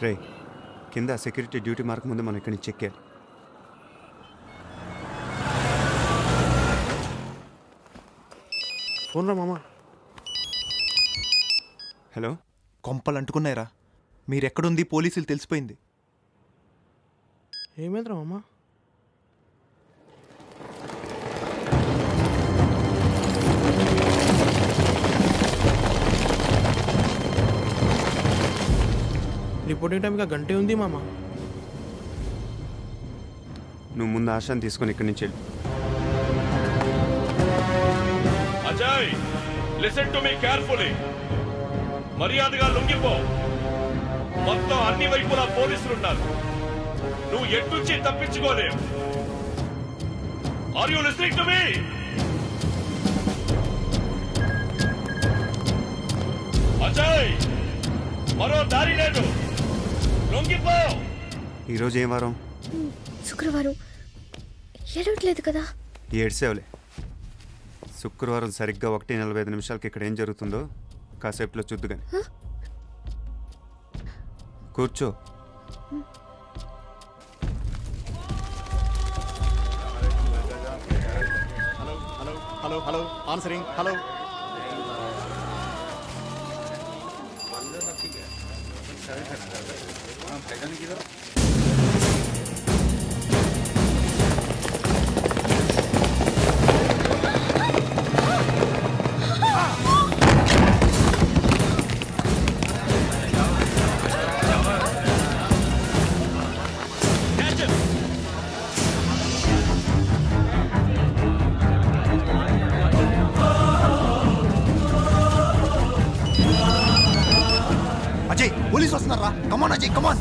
రే కింద security duty mark ముందు మనం ఇక్కడి నుంచి చెక్కాలి. ఫోన్ రా మామ. హలో, కొంపలు అంటుకున్నాయిరా. మీరెక్కడుంది పోలీసులు తెలిసిపోయింది. ఏమైందిరా మామ? రిపోర్టింగ్ టైం ఇంకా గంటే ఉంది మామ. నువ్వు ముందు ఆశాన్ని తీసుకొని ఇక్కడి నుంచి వెళ్ళి. Ajay, listen to me carefully. మర్యాదగా లొంగిపో. మొత్తం అన్ని వైపులా పోలీసులు ఉన్నారు. నువ్వు ఎట్నుంచి తప్పించుకోలేవు. Are you listening to me? Ajay, మరో దారి లేదు. లొంగిపో. ఈరోజు ఏం వారం? శుక్రవారం. ఏడవట్లేదు కదా? ఏడ్సేవలే. శుక్రవారం సరిగ్గా 1:45 ఇక్కడ ఏం జరుగుతుందో కాసేపులో చూద్దు కానీ. కూర్చో. Hello hello hello answering. Hello. Ajay, police వస్తున్నారా? కమాన్ అజయ్, కమాన్.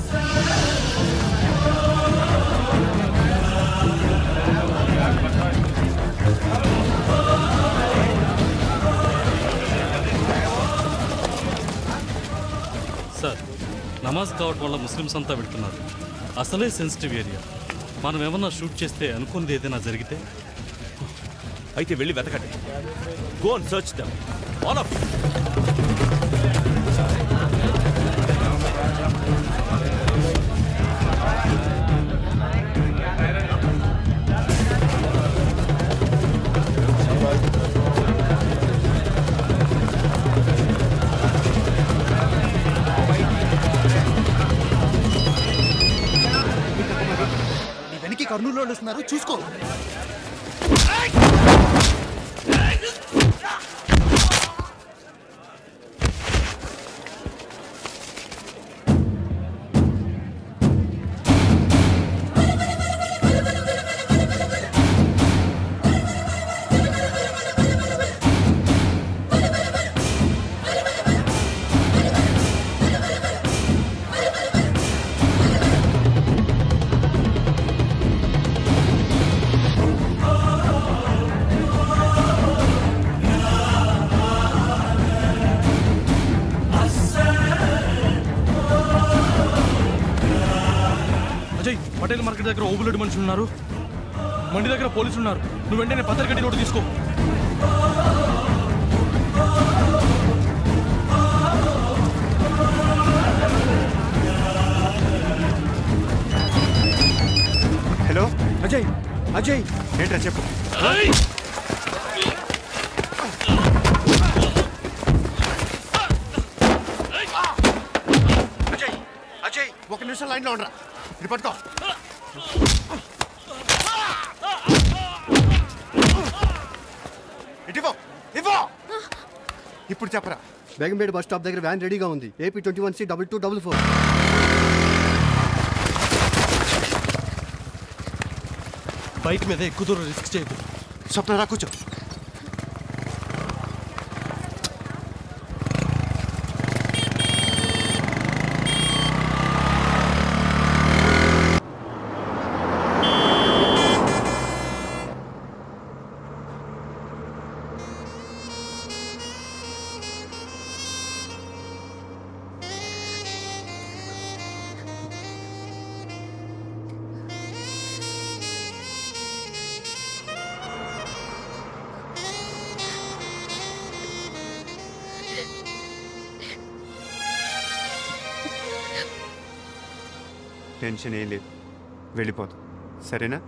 సార్, నమాజ్ కావటం వల్ల ముస్లిమ్స్ అంతా వెళ్తున్నారు. అసలే సెన్సిటివ్ ఏరియా. మనం ఏమన్నా షూట్ చేస్తే అనుకున్నది ఏదైనా జరిగితే? అయితే వెళ్ళి వెతకండి. Go and search them all of you. వెనక్కి కర్నూలు వాళ్ళు వస్తున్నారు, చూసుకో. పటేల్ మార్కెట్ దగ్గర ఓబులెడ్డి మనుషులు ఉన్నారు. మండి దగ్గర పోలీసులు ఉన్నారు. నువ్వు వెంటనే పత్రికటి రోడ్డు తీసుకో. హలో అజయ్, అజయ్ ఏంట్రా చెప్పు. అజయ్, అజయ్, 1 నిమిషం లైన్లో ఉండరా. ఇది పట్టుకో. ఇటివో ఇవో. ఇప్పుడు చెప్పరా. బేగంపేట బస్ స్టాప్ దగ్గర వ్యాన్ రెడీగా ఉంది. AP 21C2244. బైక్ మీద ఎక్కువ దూరం రిస్క్ చేయదు. స్వప్న రా, కూర్చో. టెన్షన్ ఏం లేదు, వెళ్ళిపోతాం. సరేనా?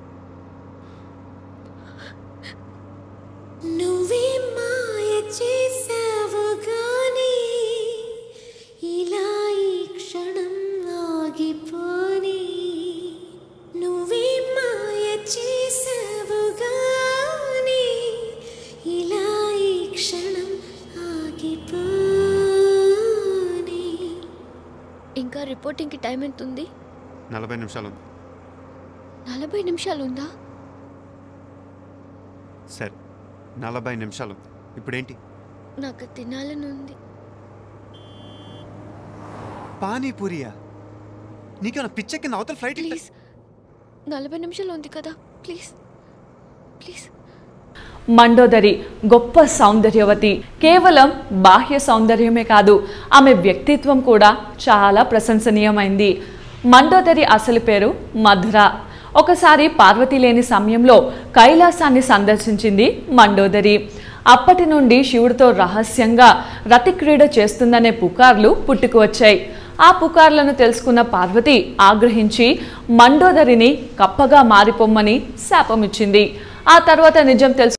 నువ్వే మాయ చేసావు గాని ఇలా ఈ క్షణం ఆగిపోని. నువ్వే మాయ చేసావు గాని ఇలా ఈ క్షణం ఆగిపోని. ఇంకా రిపోర్టింగ్కి టైం ఎంత ఉంది? 40 నిమిషాలు ఉంది. 40 నిమిషాలు ఉందా? సరే, 40 నిమిషాలు ఉంది. ఇప్పుడేంటి? నాకు తినాలని ఉంది. పానీపూరియా? నీకేమైనా పిచ్చెక్కింది? అవతల ఫ్లైట్. ప్లీజ్, 40 నిమిషాలు ఉంది కదా, ప్లీజ్ ప్లీజ్. మండోదరి గొప్ప సౌందర్యవతి. కేవలం బాహ్య సౌందర్యమే కాదు, ఆమె వ్యక్తిత్వం కూడా చాలా ప్రశంసనీయమైంది. మండోదరి అసలు పేరు మధుర. ఒకసారి పార్వతి లేని సమయంలో కైలాసాన్ని సందర్శించింది మండోదరి. అప్పటి నుండి శివుడితో రహస్యంగా రతిక్రీడ చేస్తుందనే పుకార్లు పుట్టుకువచ్చాయి. ఆ పుకార్లను తెలుసుకున్న పార్వతి ఆగ్రహించి మండోదరిని కప్పగా మారిపోమ్మని శాపమిచ్చింది. ఆ తర్వాత నిజం తెలుసు